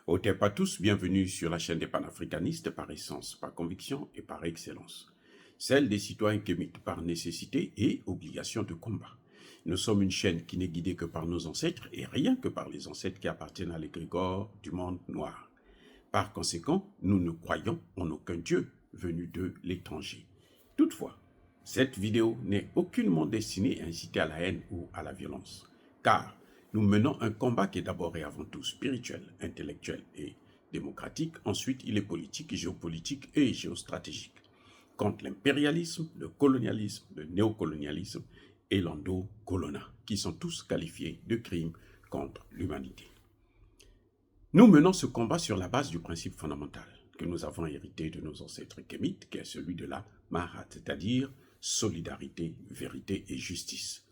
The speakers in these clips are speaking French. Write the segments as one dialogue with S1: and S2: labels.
S1: Au TEP à tous, bienvenue sur la chaîne des panafricanistes par essence, par conviction et par excellence. Celle des citoyens kémites par nécessité et obligation de combat. Nous sommes une chaîne qui n'est guidée que par nos ancêtres et rien que par les ancêtres qui appartiennent à l'égrégore du monde noir. Par conséquent, nous ne croyons en aucun Dieu venu de l'étranger. Toutefois, cette vidéo n'est aucunement destinée à inciter à la haine ou à la violence, car nous menons un combat qui est d'abord et avant tout spirituel, intellectuel et démocratique. Ensuite, il est politique, géopolitique et géostratégique, contre l'impérialisme, le colonialisme, le néocolonialisme et l'endocolonat, qui sont tous qualifiés de crimes contre l'humanité. Nous menons ce combat sur la base du principe fondamental que nous avons hérité de nos ancêtres kémites, qui est celui de la Mahat, c'est-à-dire solidarité, vérité et justice.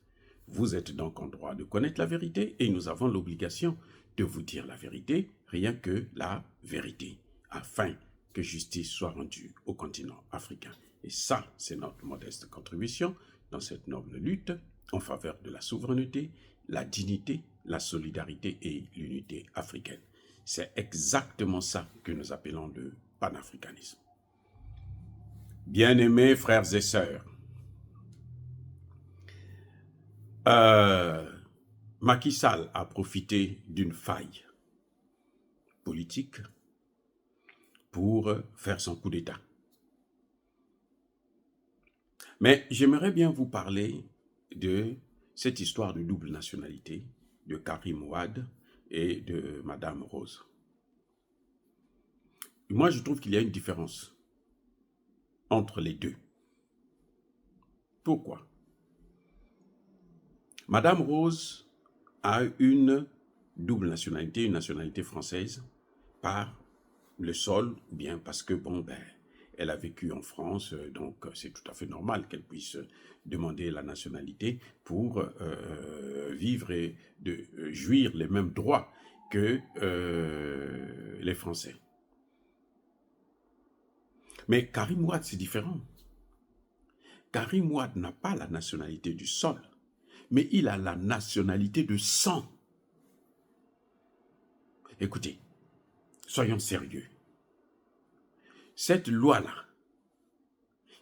S1: Vous êtes donc en droit de connaître la vérité et nous avons l'obligation de vous dire la vérité, rien que la vérité, afin que justice soit rendue au continent africain. Et ça, c'est notre modeste contribution dans cette noble lutte en faveur de la souveraineté, la dignité, la solidarité et l'unité africaine. C'est exactement ça que nous appelons le panafricanisme. Bien-aimés frères et sœurs, Macky Sall a profité d'une faille politique pour faire son coup d'État. Mais j'aimerais bien vous parler de cette histoire de double nationalité de Karim Wade et de Madame Rose. Moi, je trouve qu'il y a une différence entre les deux. Pourquoi? Madame Rose a une double nationalité, une nationalité française, par le sol, ou bien parce que, elle a vécu en France, donc c'est tout à fait normal qu'elle puisse demander la nationalité pour vivre et jouir les mêmes droits que les Français. Mais Karim Wade, c'est différent. Karim Wade n'a pas la nationalité du sol, mais il a la nationalité de sang. Écoutez, soyons sérieux. Cette loi-là,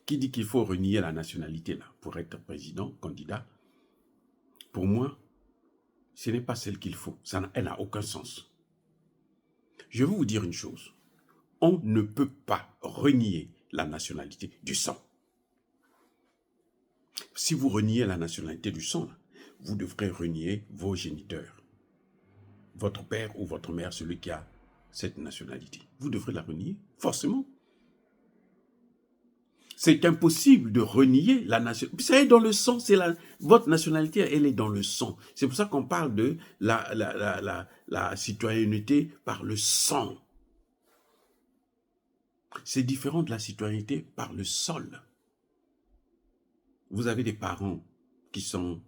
S1: qui dit qu'il faut renier la nationalité là pour être président, candidat, pour moi, ce n'est pas celle qu'il faut. Elle n'a aucun sens. Je vais vous dire une chose. On ne peut pas renier la nationalité du sang. Si vous reniez la nationalité du sang, vous devrez renier vos géniteurs. Votre père ou votre mère, celui qui a cette nationalité. Vous devrez la renier, forcément. C'est impossible de renier la nationalité. Ça est dans le sang, votre nationalité, elle est dans le sang. C'est pour ça qu'on parle de la citoyenneté par le sang. C'est différent de la citoyenneté par le sol. Vous avez des parents qui sont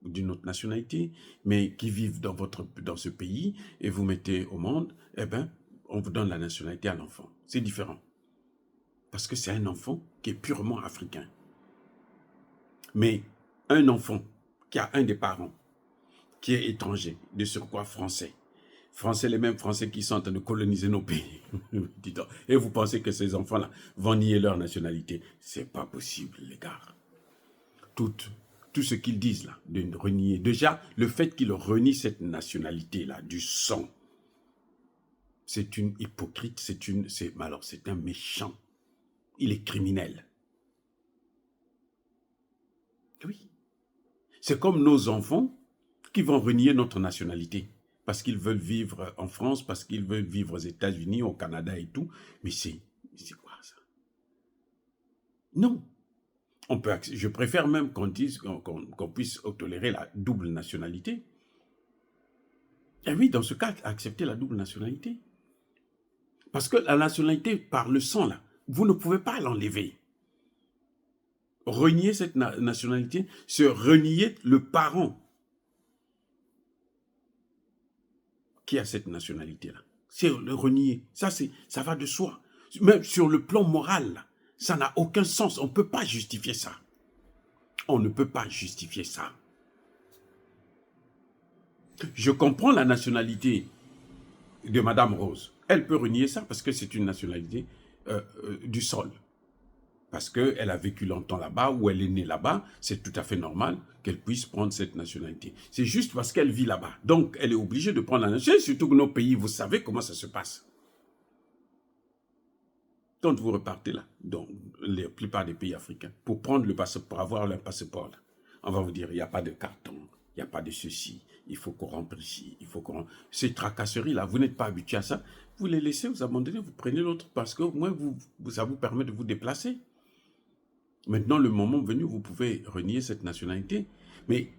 S1: d'une autre nationalité, mais qui vivent dans ce pays, et vous mettez au monde, on vous donne la nationalité à l'enfant. C'est différent. Parce que c'est un enfant qui est purement africain. Mais un enfant qui a un des parents qui est étranger, de surcroît français, les mêmes Français qui sont en train de coloniser nos pays, et vous pensez que ces enfants-là vont nier leur nationalité. C'est pas possible, les gars. Tout ce qu'ils disent là, de renier. Déjà, le fait qu'ils renient cette nationalité-là, du sang, c'est une hypocrite, c'est un méchant. Il est criminel. Oui. C'est comme nos enfants qui vont renier notre nationalité parce qu'ils veulent vivre en France, parce qu'ils veulent vivre aux États-Unis, au Canada et tout. Mais c'est quoi ça? Non. Je préfère même qu'on dise qu'on puisse tolérer la double nationalité. Et oui, dans ce cas, accepter la double nationalité. Parce que la nationalité par le sang, là, vous ne pouvez pas l'enlever. Renier cette nationalité, c'est renier le parent qui a cette nationalité-là. C'est le renier. Ça va de soi. Même sur le plan moral, là, ça n'a aucun sens. On ne peut pas justifier ça. On ne peut pas justifier ça. Je comprends la nationalité de Madame Rose. Elle peut renier ça parce que c'est une nationalité du sol. Parce qu'elle a vécu longtemps là-bas, ou elle est née là-bas, c'est tout à fait normal qu'elle puisse prendre cette nationalité. C'est juste parce qu'elle vit là-bas. Donc, elle est obligée de prendre la nationalité, surtout que nos pays, vous savez comment ça se passe. Quand vous repartez là, dans la plupart des pays africains, pour prendre le passeport, pour avoir un passeport, là, on va vous dire, il n'y a pas de carton, il n'y a pas de ceci, il faut qu'on rentre ici, il faut qu'on... Ces tracasseries-là, vous n'êtes pas habitué à ça, vous les laissez, vous abandonnez, vous prenez l'autre, parce que au moins, ça vous permet de vous déplacer. Maintenant, le moment venu, vous pouvez renier cette nationalité, mais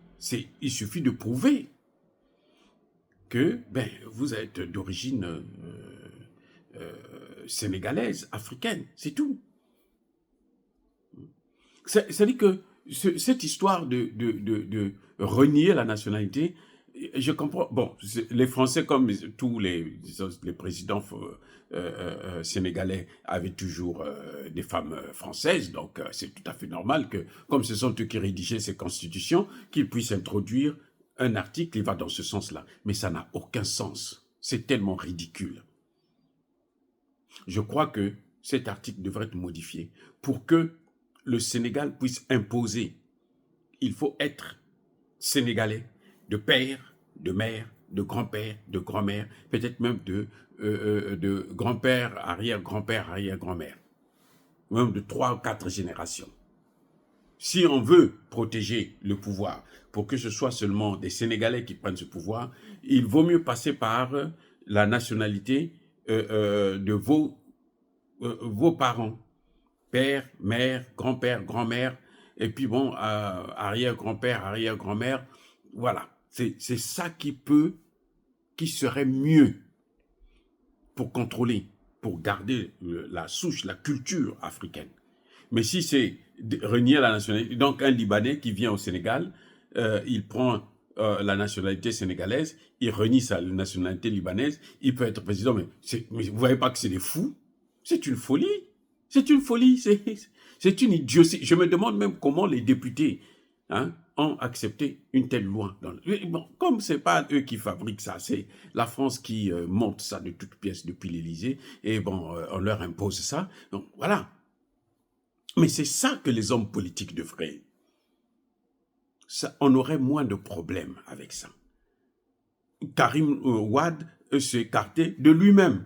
S1: il suffit de prouver que vous êtes d'origine sénégalaise, africaine, c'est tout. C'est-à-dire que cette histoire de renier la nationalité, je comprends. Bon, les Français, comme tous les présidents sénégalais, avaient toujours des femmes françaises, donc c'est tout à fait normal que, comme ce sont eux qui rédigeaient ces constitutions, qu'ils puissent introduire un article qui va dans ce sens-là. Mais ça n'a aucun sens. C'est tellement ridicule. Je crois que cet article devrait être modifié pour que le Sénégal puisse imposer. Il faut être sénégalais de père, de mère, de grand-père, de grand-mère, peut-être même de grand-père, arrière-grand-père, arrière-grand-mère, même de 3 ou 4 générations. Si on veut protéger le pouvoir pour que ce soit seulement des Sénégalais qui prennent ce pouvoir, il vaut mieux passer par la nationalité de vos parents, père, mère, grand-père, grand-mère, et puis bon, arrière-grand-père, arrière-grand-mère, voilà. C'est ça qui serait mieux pour contrôler, pour garder la souche, la culture africaine. Mais si c'est renier la nationalité, donc un Libanais qui vient au Sénégal, il prend la nationalité sénégalaise, il renie sa nationalité libanaise, il peut être président, mais vous ne voyez pas que c'est des fous? C'est une folie. C'est une folie, c'est une idiotie. Je me demande même comment les députés ont accepté une telle loi. Bon, comme ce n'est pas eux qui fabriquent ça, c'est la France qui monte ça de toutes pièces depuis l'Élysée, et bon, on leur impose ça. Donc voilà. Mais c'est ça que les hommes politiques devraient. Ça, on aurait moins de problèmes avec ça. Karim Wade s'est écarté de lui-même.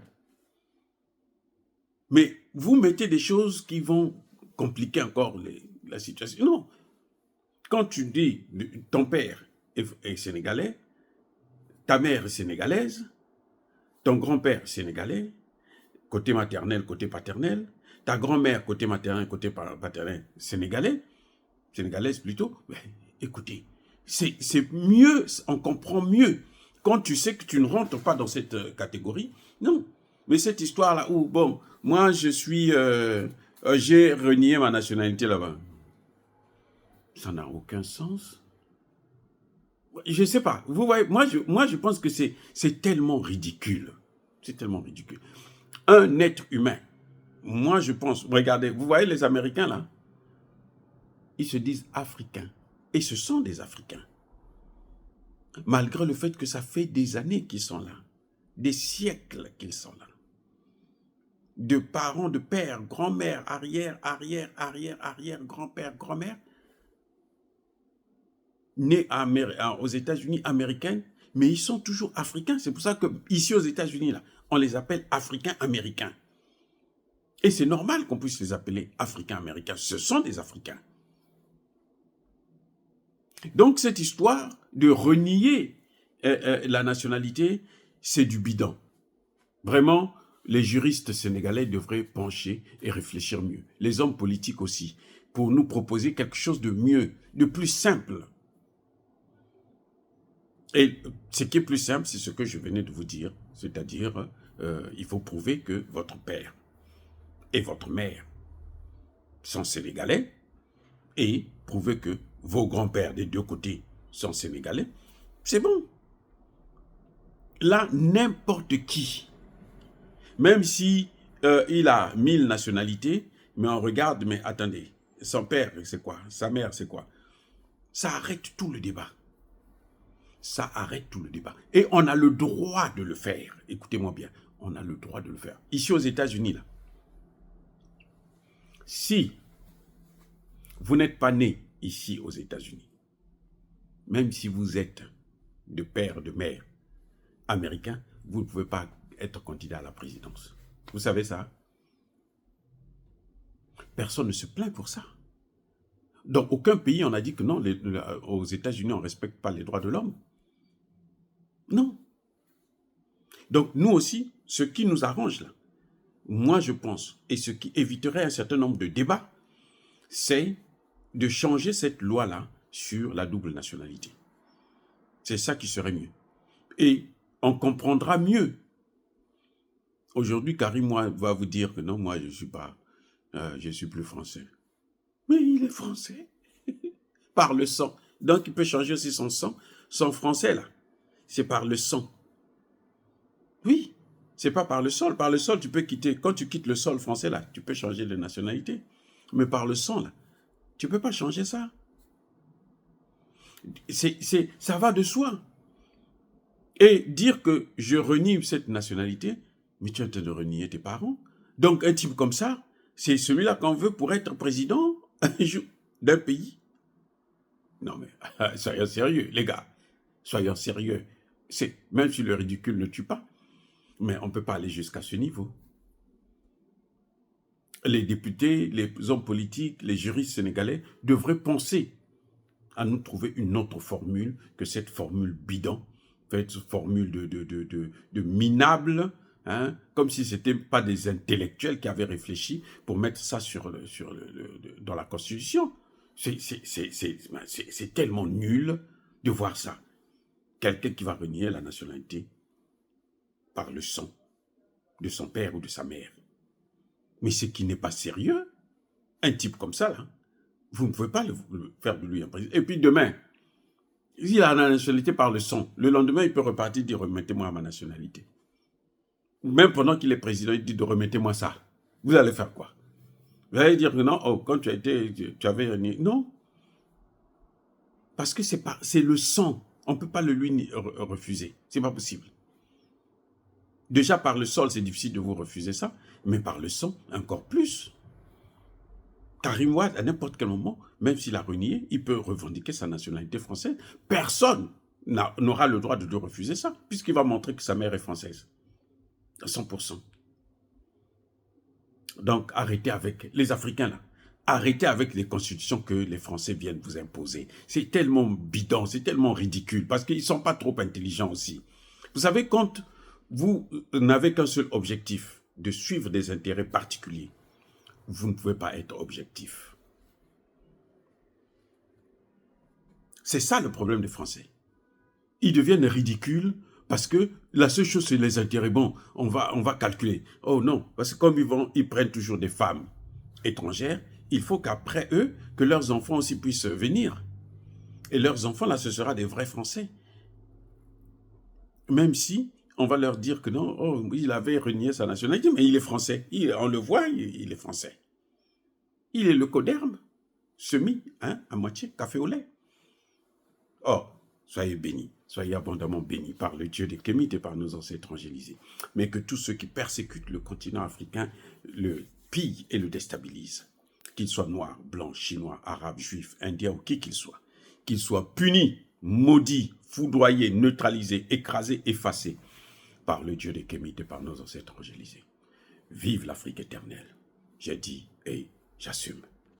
S1: Mais vous mettez des choses qui vont compliquer encore la situation. Non. Quand tu dis ton père est sénégalais, ta mère est sénégalaise, ton grand-père est sénégalais, côté maternel, côté paternel, ta grand-mère, côté maternel, côté paternel, sénégalaise plutôt, écoutez, c'est mieux, on comprend mieux. Quand tu sais que tu ne rentres pas dans cette catégorie, non. Mais cette histoire-là où, bon, moi je suis, j'ai renié ma nationalité là-bas. Ça n'a aucun sens. Je ne sais pas. Vous voyez, moi je pense que c'est tellement ridicule. C'est tellement ridicule. Un être humain, moi je pense, regardez, vous voyez les Américains là, ils se disent Africains. Et ce sont des Africains. Malgré le fait que ça fait des années qu'ils sont là. Des siècles qu'ils sont là. De parents, de pères, grand-mère, arrière, grand-père, grand-mère, nés aux États-Unis américains, mais ils sont toujours africains. C'est pour ça que ici aux États-Unis, là, on les appelle Africains-Américains. Et c'est normal qu'on puisse les appeler Africains-Américains. Ce sont des Africains. Donc cette histoire de renier la nationalité, c'est du bidon. Vraiment, les juristes sénégalais devraient pencher et réfléchir mieux. Les hommes politiques aussi, pour nous proposer quelque chose de mieux, de plus simple. Et ce qui est plus simple, c'est ce que je venais de vous dire, c'est-à-dire il faut prouver que votre père et votre mère sont sénégalais et prouver que vos grands-pères des deux côtés sont sénégalais, c'est bon. Là, n'importe qui, même si il a 1000 nationalités, mais on regarde, mais attendez, son père, c'est quoi? Sa mère, c'est quoi? Ça arrête tout le débat. ça arrête tout le débat. Et on a le droit de le faire. Écoutez-moi bien, on a le droit de le faire. Ici aux États-Unis, là, si vous n'êtes pas né ici aux États-Unis, même si vous êtes de père, de mère américain, vous ne pouvez pas être candidat à la présidence. Vous savez ça? Personne ne se plaint pour ça. Dans aucun pays, on a dit que non, aux États-Unis, on ne respecte pas les droits de l'homme. Non. Donc, nous aussi, ce qui nous arrange là, moi je pense, et ce qui éviterait un certain nombre de débats, c'est de changer cette loi-là sur la double nationalité. C'est ça qui serait mieux. Et on comprendra mieux. Aujourd'hui, Karim va vous dire que non, moi je suis plus français. Mais il est français. Par le sang. Donc il peut changer aussi son sang. Son français là, c'est par le sang. Oui, c'est pas par le sol. Par le sol, tu peux quitter. Quand tu quittes le sol français là, tu peux changer de nationalité. Mais par le sang là, tu peux pas changer ça. Ça va de soi. Et dire que je renie cette nationalité, mais tu es en train de renier tes parents. Donc un type comme ça, c'est celui-là qu'on veut pour être président d'un pays. Non mais, soyons sérieux, les gars. Soyons sérieux. Même si le ridicule ne tue pas, mais on ne peut pas aller jusqu'à ce niveau. Les députés, les hommes politiques, les juristes sénégalais devraient penser à nous trouver une autre formule que cette formule bidon, cette formule de minable, hein, comme si ce n'était pas des intellectuels qui avaient réfléchi pour mettre ça dans la Constitution. C'est tellement nul de voir ça. Quelqu'un qui va renier la nationalité par le sang de son père ou de sa mère. Mais ce qui n'est pas sérieux, un type comme ça, là, vous ne pouvez pas le faire de lui un président. Et puis demain, s'il a la nationalité par le sang, le lendemain, il peut repartir et dire « remettez-moi ma nationalité ». Même pendant qu'il est président, il dit « remettez-moi ça ». Vous allez faire quoi? Vous allez dire que non, oh, quand tu avais renié. Non. Parce que c'est le sang. On ne peut pas le lui refuser. C'est pas possible. Déjà, par le sol, c'est difficile de vous refuser ça. Mais par le sang, encore plus. Karim Wade, à n'importe quel moment, même s'il a renié, il peut revendiquer sa nationalité française. Personne n'aura le droit de lui refuser ça, puisqu'il va montrer que sa mère est française. À 100%. Donc, arrêtez avec les Africains, là. Arrêtez avec les constitutions que les Français viennent vous imposer. C'est tellement bidon, c'est tellement ridicule, parce qu'ils ne sont pas trop intelligents aussi. Vous savez, quand vous n'avez qu'un seul objectif, de suivre des intérêts particuliers, vous ne pouvez pas être objectif. C'est ça le problème des Français. Ils deviennent ridicules parce que la seule chose, c'est les intérêts. Bon, on va calculer. Oh non, parce que comme ils prennent toujours des femmes étrangères, il faut qu'après eux, que leurs enfants aussi puissent venir. Et leurs enfants, là, ce sera des vrais Français. Même si on va leur dire que non, oh, il avait renié sa nationalité, mais il est français. On le voit, il est français. Il est le coderme, semi, hein, à moitié, café au lait. Oh, soyez bénis, soyez abondamment bénis par le Dieu des Kémites et par nos ancêtres angélisés. Mais que tous ceux qui persécutent le continent africain le pillent et le déstabilisent. Qu'ils soient noirs, blancs, chinois, arabes, juifs, indiens ou qui qu'ils soient punis, maudits, foudroyés, neutralisés, écrasés, effacés par le Dieu des Kémites et par nos ancêtres angélisés. Vive l'Afrique éternelle. J'ai dit et j'assume.